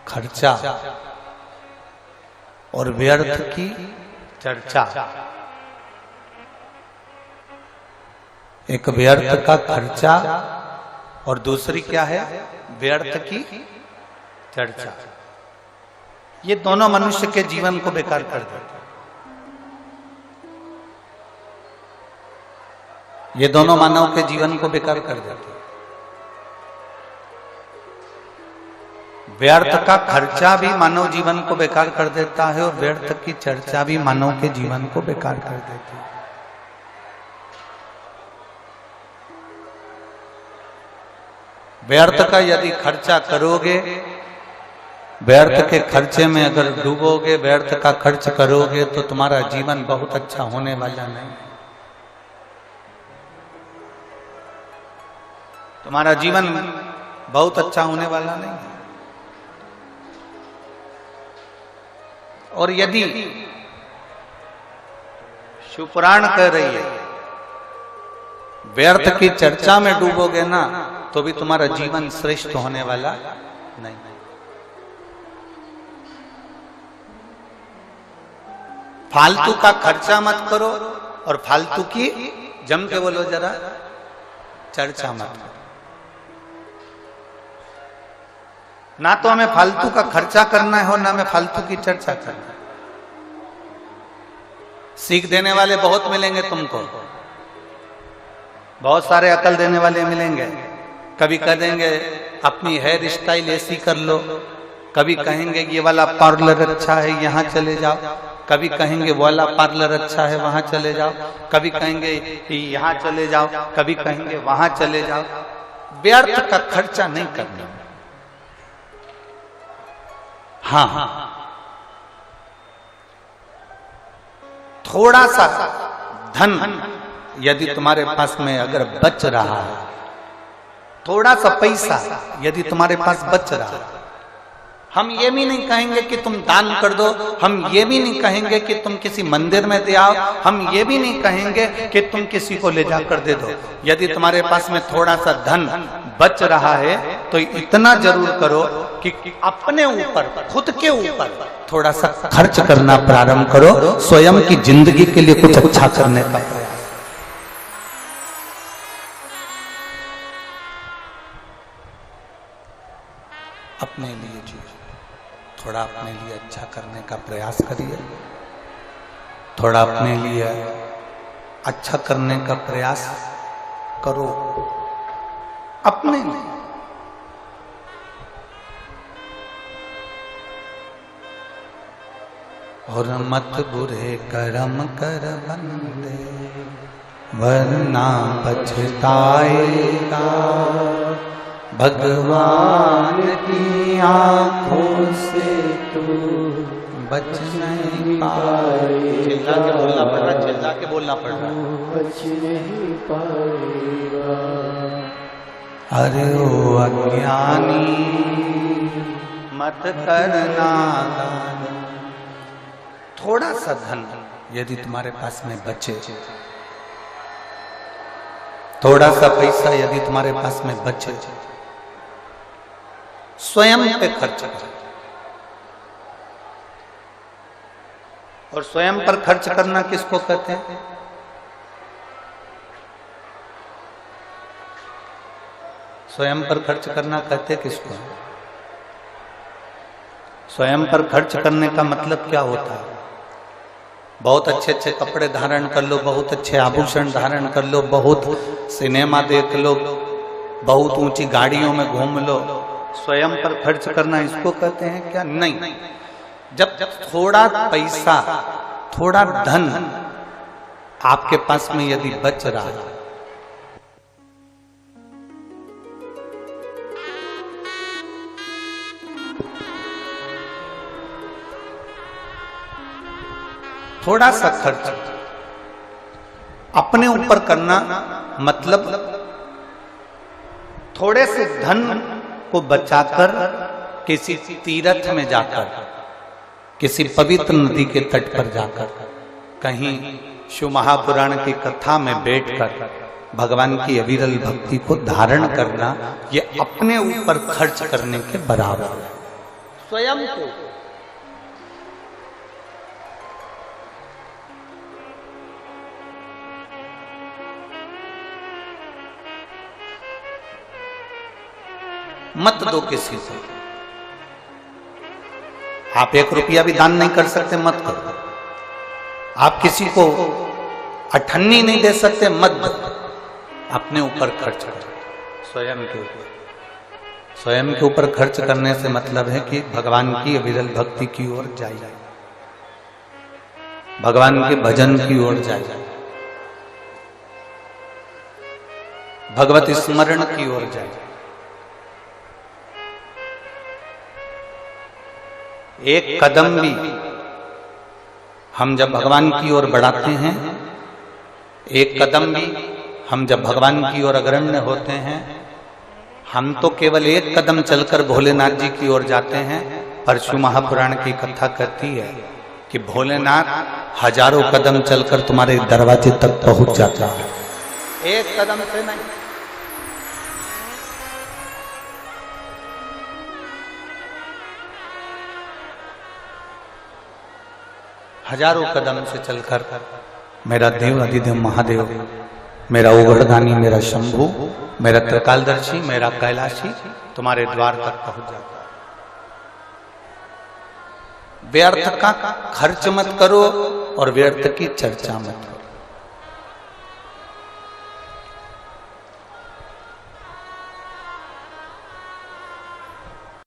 खर्चा और व्यर्थ की चर्चा। एक व्यर्थ का खर्चा और दूसरी क्या है, व्यर्थ की चर्चा। ये दोनों मनुष्य के जीवन को बेकार कर देते। ये दोनों मानव के जीवन को बेकार कर देते। व्यर्थ का खर्चा भी मानव जीवन को बेकार कर देता है और व्यर्थ की चर्चा भी मानव के जीवन को बेकार कर देती है। व्यर्थ का यदि खर्चा करोगे, व्यर्थ के खर्चे में अगर डूबोगे, व्यर्थ का खर्च करोगे तो तुम्हारा जीवन बहुत अच्छा होने वाला नहीं। तुम्हारा जीवन बहुत अच्छा होने वाला नहीं है। और यदि शिवपुराण कह रही है व्यर्थ की चर्चा में डूबोगे ना तो भी तुम्हारा जीवन श्रेष्ठ होने वाला नहीं। फालतू का खर्चा मत करो और फालतू की, जम के बोलो जरा, चर्चा मत करो। ना तो हमें फालतू का खर्चा करना है और ना हमें फालतू की चर्चा करना है। सीख देने वाले बहुत मिलेंगे तुमको, बहुत सारे अकल देने वाले मिलेंगे। कभी कह देंगे अपनी हेयर स्टाइल ऐसी कर लो, कभी कहेंगे ये वाला पार्लर अच्छा है यहाँ चले जाओ, कभी कहेंगे वो वाला पार्लर अच्छा है वहां चले जाओ, कभी कहेंगे यहाँ चले जाओ, कभी कहेंगे वहां चले जाओ। व्यर्थ का खर्चा नहीं करना। हाँ, थोड़ा सा धन यदि तुम्हारे पास में अगर बच रहा है, थोड़ा सा पैसा यदि तुम्हारे पास बच रहा है, हम ये भी नहीं कहेंगे कि तुम दान कर दो, हम ये भी नहीं कहेंगे कि तुम किसी मंदिर में दे आओ, हम ये भी नहीं कहेंगे कि तुम किसी को ले जाकर दे दो। यदि तुम्हारे पास में थोड़ा सा धन बच रहा है तो इतना जरूर करो कि अपने ऊपर, खुद के ऊपर थोड़ा सा खर्च करना प्रारंभ करो, स्वयं की जिंदगी के लिए कुछ अच्छा करने का प्रयास। अपने लिए जी थोड़ा अपने लिए अच्छा करने का प्रयास करिए, थोड़ा अपने लिए अच्छा करने का प्रयास करो अपने लिए। और मत बुरे कर्म कर बंदे वरना पछताएगा, भगवान की आंखों से तू बच नहीं पाएगा। चिल्ला के बोलना पड़ रहा, चिल्ला के बोलना पड़ रहा, बच नहीं पाएगा। अरे ओ अज्ञानी मत करना दान। थोड़ा सा धन यदि तुम्हारे पास में बचे, थोड़ा सा पैसा यदि तुम्हारे पास में बचे, स्वयं पे खर्च करो। और स्वयं पर खर्च करना किसको कहते हैं? स्वयं पर खर्च करना कहते किसको? स्वयं पर खर्च करने का मतलब क्या होता है? बहुत अच्छे अच्छे कपड़े धारण कर लो, बहुत अच्छे आभूषण धारण कर लो, बहुत सिनेमा देख लो, बहुत ऊंची गाड़ियों में घूम लो। स्वयं पर खर्च करना इसको कहते हैं क्या? नहीं। जब थोड़ा पैसा, थोड़ा धन आपके पास में यदि बच रहा है, थोड़ा सा खर्च अपने ऊपर करना, मतलब थोड़े से धन को बचाकर किसी तीर्थ में जाकर, किसी पवित्र नदी के तट पर जाकर, कहीं शिव महापुराण की कथा में बैठकर भगवान की अविरल भक्ति को धारण करना, ये अपने ऊपर खर्च करने के बराबर है। स्वयं को मत दो किसी को। आप 1 रुपया भी दान नहीं कर सकते, मत करो। आप किसी को अठन्नी नहीं दे सकते, मत दो। अपने ऊपर खर्च करो, स्वयं के ऊपर। स्वयं के ऊपर खर्च करने से मतलब है कि भगवान की अविरल भक्ति की ओर जाइए, भगवान के भजन की ओर जाइए, भगवत स्मरण की ओर जाइए। एक कदम भी हम जब भगवान की ओर बढ़ाते हैं, एक कदम भी हम जब भगवान की ओर अग्रण्य होते हैं, हम तो केवल एक कदम चलकर भोलेनाथ जी की ओर जाते हैं। परशु महापुराण की कथा कहती है कि भोलेनाथ हजारों कदम चलकर तुम्हारे दरवाजे तक पहुंच जाता है, एक कदम से नहीं। हजारों कदम से चलकर मेरा देव अधिदेव महादेव, मेरा उगड़दानी, मेरा शंभु, मेरा त्रिकालदर्शी, मेरा कैलाशी तुम्हारे द्वार तक पहुंच जाता है। व्यर्थ का खर्च मत करो और व्यर्थ की चर्चा मत करो।